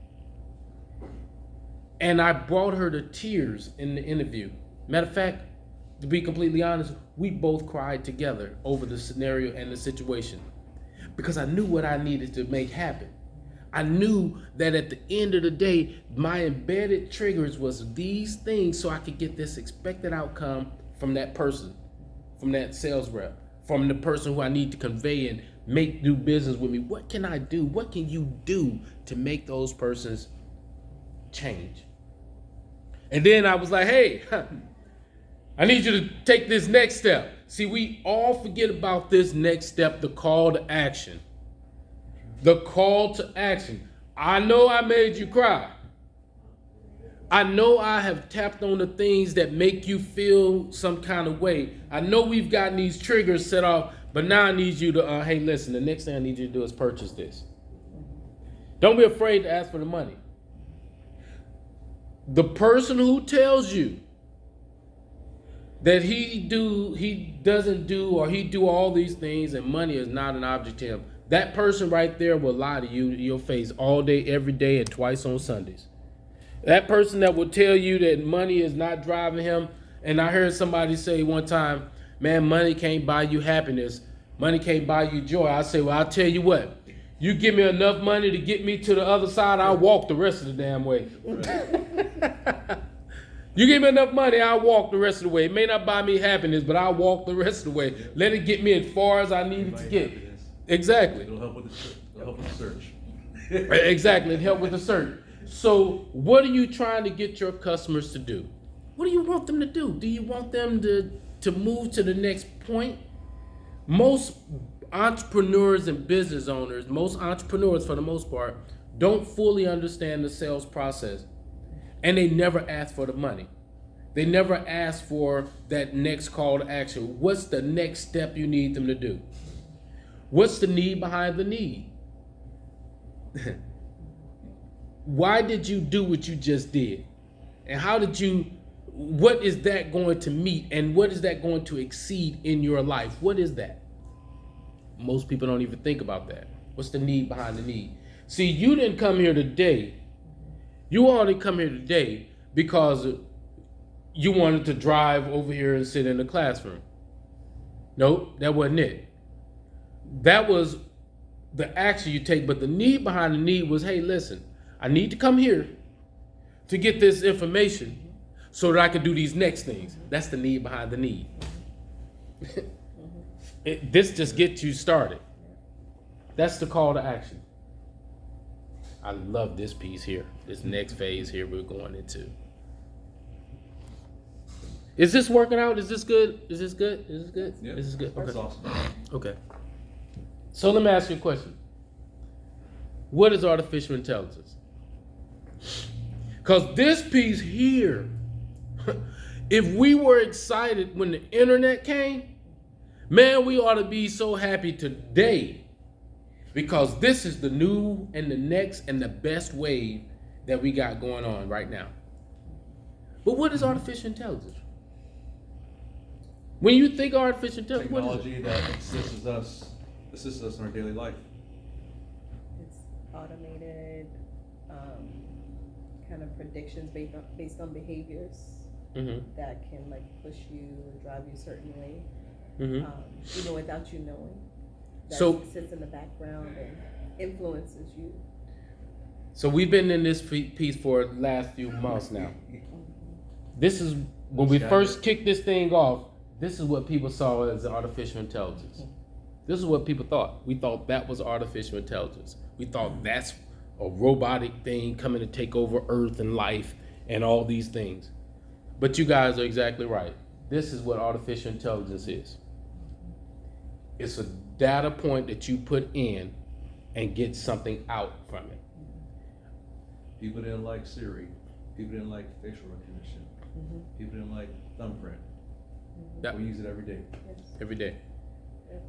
And I brought her to tears in the interview. Matter of fact, to be completely honest, we both cried together over the scenario and the situation because I knew what I needed to make happen. I knew that at the end of the day, my embedded triggers was these things so I could get this expected outcome from that person, from that sales rep, from the person who I need to convey and make do business with me. What can I do? What can you do to make those persons change? And then I was like, hey, I need you to take this next step. See, we all forget about this next step, the call to action. The call to action. I know I made you cry. I know I have tapped on the things that make you feel some kind of way. I know we've gotten these triggers set off, but now I need you to, hey, listen, the next thing I need you to do is purchase this. Don't be afraid to ask for the money. The person who tells you that he doesn't do or he do all these things and money is not an object to him, that person right there will lie to you in your face all day, every day, and twice on Sundays. That person that will tell you that money is not driving him, and I heard somebody say one time, man, money can't buy you happiness. Money can't buy you joy. I say, well, I'll tell you what. You give me enough money to get me to the other side, I'll walk the rest of the damn way. You give me enough money, I'll walk the rest of the way. It may not buy me happiness, but I'll walk the rest of the way. Let it get me as far as I need it to get. Exactly. It'll help with the search. Exactly, it help with the search. So what are you trying to get your customers to do? What do you want them to do? Do you want them to move to the next point? Most entrepreneurs and business owners, most entrepreneurs for the most part, don't fully understand the sales process. And they never ask for the money. They never ask for that next call to action. What's the next step you need them to do? What's the need behind the need? Why did you do what you just did? And what is that going to meet? And what is that going to exceed in your life? What is that? Most people don't even think about that. What's the need behind the need? See, you didn't come here today. You all didn't come here today because you wanted to drive over here and sit in the classroom. Nope, that wasn't it. That was the action you take, but the need behind the need was, hey, listen, I need to come here to get this information so that I can do these next things. That's the need behind the need. This just gets you started. That's the call to action. I love this piece here, this next phase here we're going into. Is this working out? Is this good? Is this good? Is this good? Yeah, this is good. Okay. That's awesome. Okay. So let me ask you a question. What is artificial intelligence? Because this piece here, if we were excited when the internet came, man, we ought to be so happy today because this is the new and the next and the best wave that we got going on right now. But what is artificial intelligence? When you think artificial intelligence, what is it? Technology that assists us in our daily life. automated kind of predictions based on behaviors Mm-hmm. that can like push you and drive you a certain way, Mm-hmm. even without you knowing. That So- sits in the background and influences you. So we've been in this piece for the last few months now. This is when we first kicked this thing off. This is what people saw as artificial intelligence. This is what people thought. We thought that was artificial intelligence. We thought that's a robotic thing coming to take over Earth and life and all these things. But you guys are exactly right. This is what artificial intelligence is. It's a data point that you put in and get something out from it. People didn't like Siri. People didn't like facial recognition. People didn't like thumbprint. Yep. We use it every day. Every day.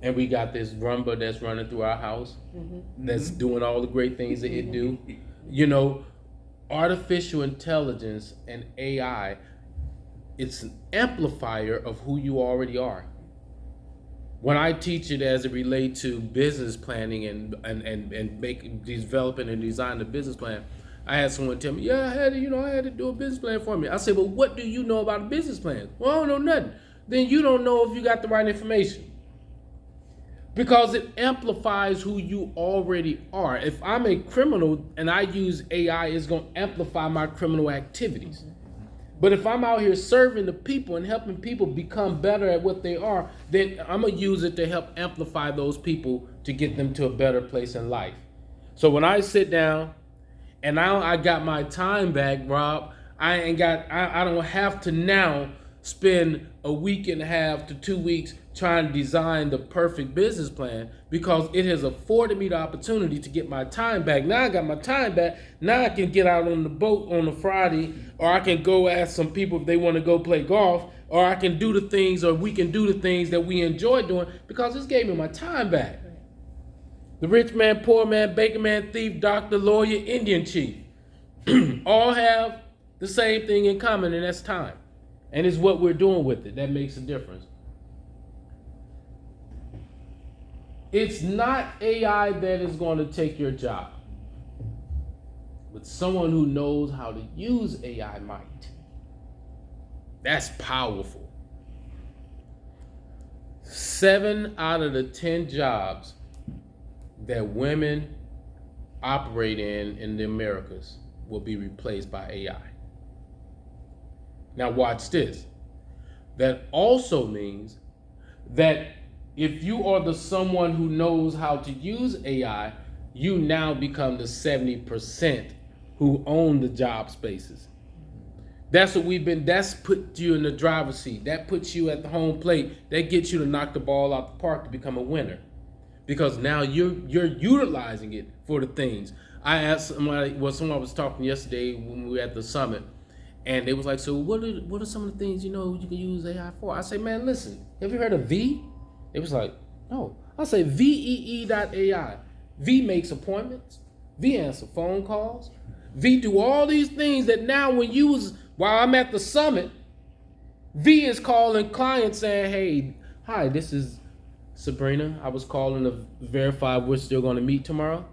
And we got this Rumba that's running through our house that's doing all the great things that it do. You know, artificial intelligence and AI, it's an amplifier of who you already are. When I teach it as it relates to business planning and developing and designing a business plan, I had someone tell me, yeah, I had to do a business plan for me. I said, well, what do you know about a business plan? Well, I don't know nothing. Then you don't know if you got the right information. Because it amplifies who you already are. If I'm a criminal and I use AI, it's going to amplify my criminal activities. But if I'm out here serving the people and helping people become better at what they are, then I'm going to use it to help amplify those people to get them to a better place in life. So when I sit down and now I got my time back, Rob, I don't have to now spend a week and a half to 2 weeks trying to design the perfect business plan, because it has afforded me the opportunity to get my time back. Now I got my time back. Now I can get out on the boat on a Friday, or I can go ask some people if they want to go play golf, or I can do the things, or we can do the things that we enjoy doing, because this gave me my time back. The rich man, poor man, baker man, thief, doctor, lawyer, Indian chief all have the same thing in common, and that's time. And it's what we're doing with it that makes a difference. It's not AI that is going to take your job, but someone who knows how to use AI might. That's powerful. 7 out of the 10 jobs that women operate in the Americas will be replaced by AI. Now watch this. That also means that if you are the someone who knows how to use AI, you now become the 70% who own the job spaces. That's what that's put you in the driver's seat. That puts you at the home plate. That gets you to knock the ball out the park to become a winner. Because now you're utilizing it for the things. I asked somebody, someone was talking yesterday when we were at the summit, and they was like, so what are some of the things you can use AI for? I say, man, listen, have you heard of V? It was like, no. I say VEE.ai. V makes appointments. V answer phone calls. V do all these things that now while I'm at the summit, V is calling clients saying, hey, hi, this is Sabrina. I was calling to verify we're still going to meet tomorrow.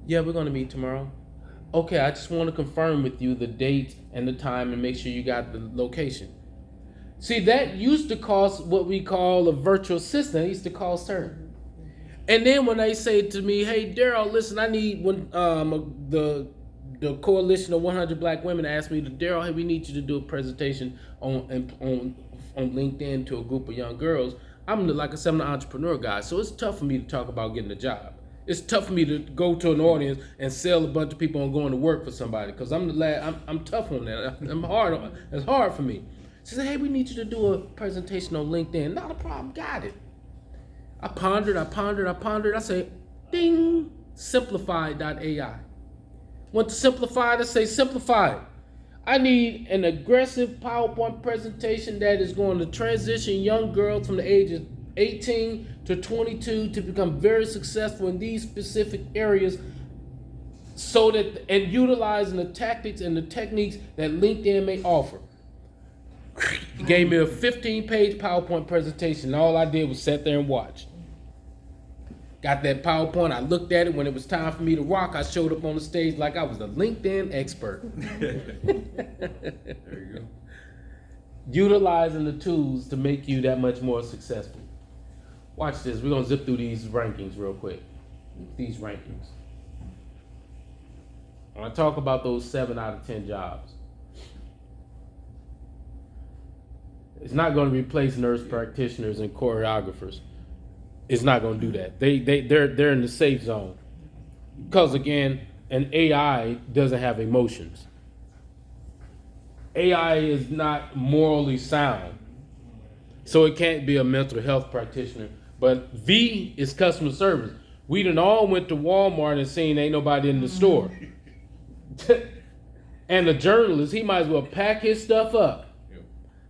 Yeah, we're going to meet tomorrow. Okay, I just want to confirm with you the date and the time and make sure you got the location. See, that used to cost what we call a virtual assistant. It used to cost her. And then when they say to me, hey, Daryl, listen, I need the Coalition of 100 Black Women asked me, Daryl, hey, we need you to do a presentation on LinkedIn to a group of young girls. I'm an entrepreneur guy, so it's tough for me to talk about getting a job. It's tough for me to go to an audience and sell a bunch of people on going to work for somebody, because I'm tough on that. It's hard for me. She said, hey, we need you to do a presentation on LinkedIn. Not a problem, got it. I pondered. I say, ding, simplified.ai. Went to simplified, I say simplified. I need an aggressive PowerPoint presentation that is going to transition young girls from the ages 18 to 22 to become very successful in these specific areas, and utilizing the tactics and the techniques that LinkedIn may offer. He gave me a 15-page PowerPoint presentation. All I did was sit there and watch. got that PowerPoint. I looked at it. When it was time for me to rock, I showed up on the stage like I was a LinkedIn expert. There you go. Utilizing the tools to make you that much more successful. Watch this. We're going to zip through these rankings real quick. These rankings. When I talk about those 7 out of 10 jobs, it's not going to replace nurse practitioners and choreographers. It's not going to do that. They're in the safe zone. Because again, an AI doesn't have emotions. AI is not morally sound. So it can't be a mental health practitioner. But V is customer service. We done all went to Walmart and seen ain't nobody in the store. And the journalist, he might as well pack his stuff up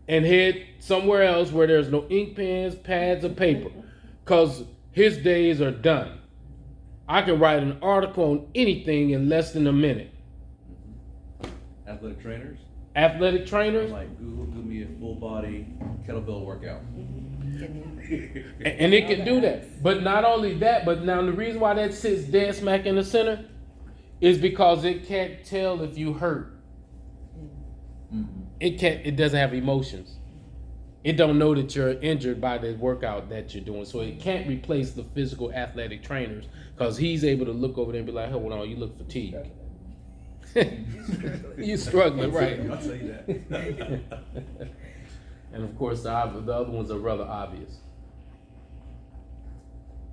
and head somewhere else where there's no ink pens, pads, or paper. Because his days are done. I can write an article on anything in less than a minute. Athletic trainers. Athletic trainers. Like Google, do me a full body kettlebell workout. And it can do that. But not only that, but now the reason why that sits dead smack in the center is because it can't tell if you hurt. It doesn't have emotions. It don't know that you're injured by the workout that you're doing. So it can't replace the physical athletic trainers because he's able to look over there and be like, hold on, you look fatigued. You struggling, right? I'll tell you that. And of course, the other ones are rather obvious.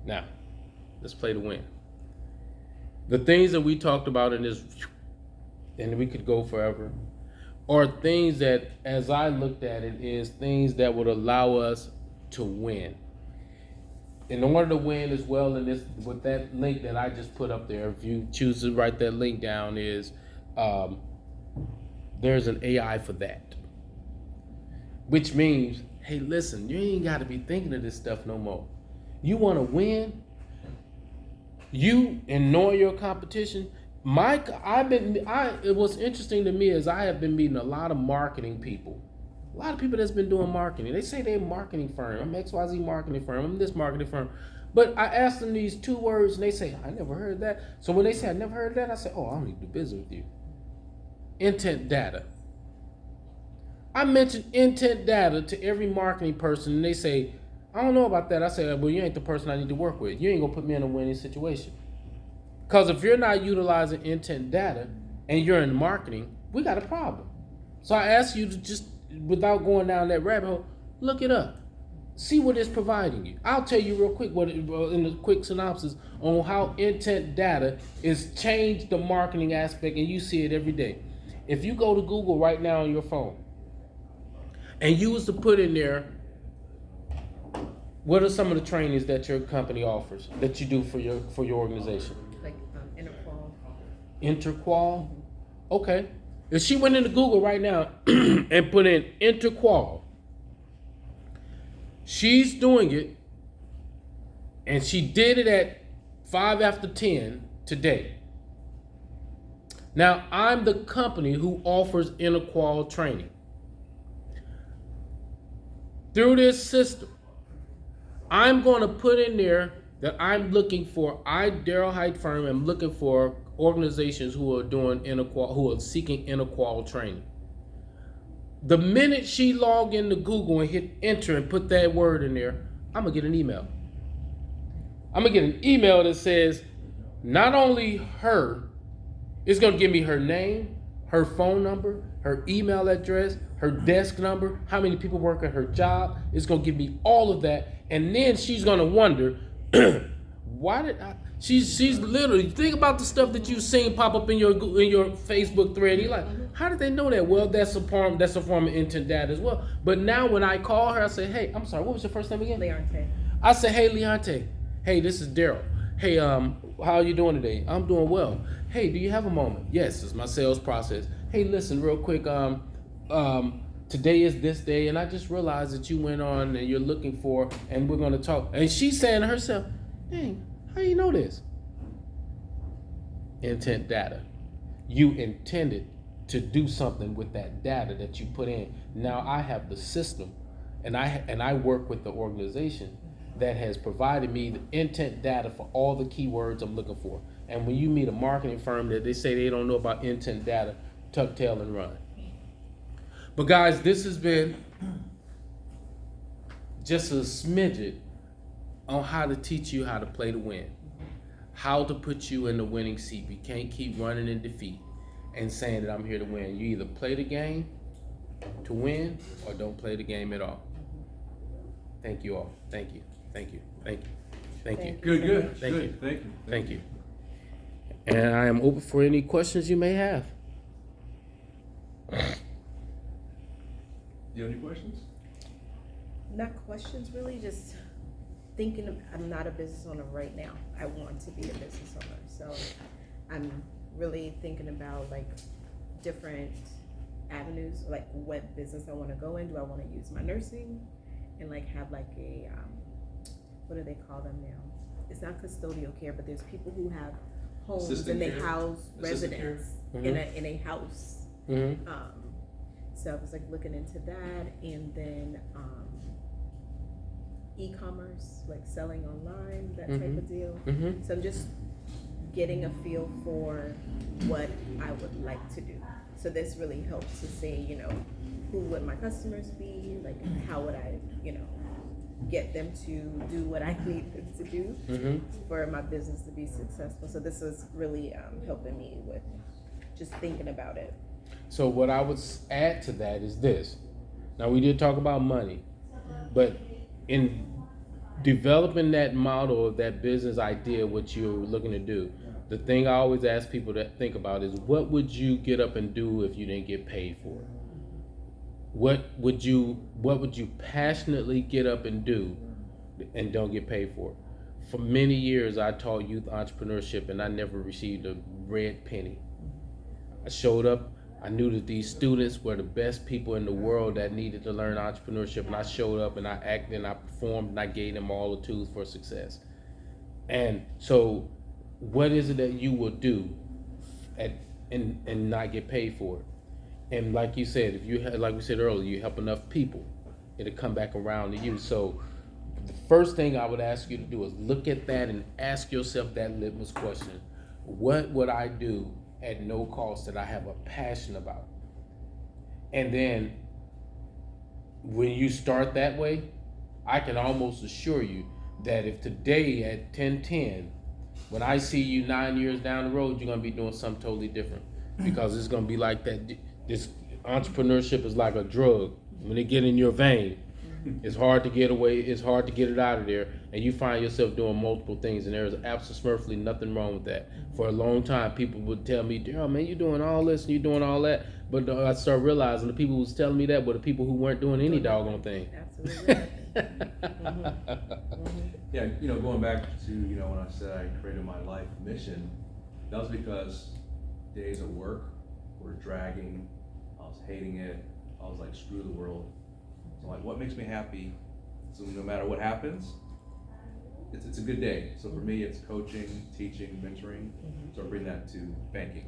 Now, let's play to win. The things that we talked about in this, and we could go forever, are things that, as I looked at it, is things that would allow us to win. In order to win as well, in this with that link that I just put up there, if you choose to write that link down, is there's an AI for that. Which means, hey, listen, you ain't got to be thinking of this stuff no more. You want to win? You and knowing your competition. What's interesting to me is I have been meeting a lot of marketing people. A lot of people that's been doing marketing. They say they're a marketing firm. I'm XYZ marketing firm. I'm this marketing firm. But I asked them these 2 words and they say, I never heard that. So when they say I never heard that, I say, oh, I don't need to do business with you. Intent data. I mentioned intent data to every marketing person and they say, I don't know about that. I say, well, you ain't the person I need to work with. You ain't gonna put me in a winning situation. Because if you're not utilizing intent data and you're in marketing, we got a problem. So I ask you to just, without going down that rabbit hole, look it up. See what it's providing you. I'll tell you real quick in a quick synopsis on how intent data is changed the marketing aspect, and you see it every day. If you go to Google right now on your phone and you was to put in there, what are some of the trainings that your company offers that you do for your organization? Like Interqual. Interqual? Okay. If she went into Google right now and put in Interqual, she's doing it, and she did it at 5 after 10 today. Now, I'm the company who offers Interqual training. Through this system, I'm going to put in there that I'm looking for, Daryl Height Firm, am looking for organizations who are doing who are seeking Interqual training. The minute she logged into Google and hit enter and put that word in there, I'm gonna get an email. I'm gonna get an email that says, not only her, it's gonna give me her name, her phone number, her email address, her desk number, how many people work at her job. It's gonna give me all of that, and then she's gonna wonder, why did I? She's literally, think about the stuff that you've seen pop up in your Facebook thread. You're like, how did they know that? Well, that's a form of intent data as well. But now when I call her, I say, hey, I'm sorry, what was your first name again? Leonte. I say, hey, Leonte. Hey, this is Daryl. Hey, how are you doing today? I'm doing well. Hey, do you have a moment? Yes, it's my sales process. Hey, listen, real quick. Today is this day, and I just realized that you went on and you're looking for, and we're gonna talk. And she's saying to herself, dang, how do you know this? Intent data. You intended to do something with that data that you put in. Now I have the system, and I work with the organization that has provided me the intent data for all the keywords I'm looking for. And when you meet a marketing firm that they say they don't know about intent data, tuck tail and run. But guys, this has been just a smidget on how to teach you how to play to win, how to put you in the winning seat. We can't keep running in defeat and saying that I'm here to win. You either play the game to win or don't play the game at all. Thank you all. Thank you. Thank you. Thank you. Thank you. Good. Thank Good. you. Thank you. Thank you. And I am open for any questions you may have. You have any questions? Not questions, really, just thinking of, I'm not a business owner right now. I want to be a business owner. So I'm really thinking about like different avenues, like what business I want to go in. Do I want to use my nursing and like have like a, what do they call them now? It's not custodial care, but there's people who have homes Assistant and they care? house Assistant residents care? in a house. Mm-hmm. So I was like looking into that, and then e-commerce, like selling online, that type of deal. Mm-hmm. So I'm just getting a feel for what I would like to do. So this really helps to say, you know, who would my customers be? Like, how would I, you know, get them to do what I need them to do for my business to be successful. So this is really helping me with just thinking about it. So what I would add to that is this. Now we did talk about money, but in developing that model of that business idea, what you're looking to do, the thing I always ask people to think about is, what would you get up and do if you didn't get paid for it? What would you passionately get up and do and don't get paid for it? For many years I taught youth entrepreneurship and I never received a red penny. I showed up, I knew that these students were the best people in the world that needed to learn entrepreneurship, and I showed up and I acted and I performed and I gave them all the tools for success. And so what is it that you will do and not get paid for it? And like you said, if you like we said earlier, you help enough people, it'll come back around to you. So the first thing I would ask you to do is look at that and ask yourself that litmus question. What would I do at no cost that I have a passion about? And then when you start that way, I can almost assure you that if today at 10:10, when I see you 9 years down the road, you're gonna be doing something totally different, because it's gonna be like that. This entrepreneurship is like a drug. When it get in your vein, it's hard to get away. It's hard to get it out of there, and you find yourself doing multiple things. And there's absolutely nothing wrong with that. For a long time, people would tell me, "Daryl, man, you're doing all this and you're doing all that." But I started realizing the people who was telling me that were the people who weren't doing any doggone thing. Absolutely. Yeah, you know, going back to, you know, when I said I created my life mission, that was because days at work were dragging. I was hating it. I was like, screw the world. So like, what makes me happy? So no matter what happens, it's a good day. So for me, it's coaching, teaching, mentoring. So I bring that to banking.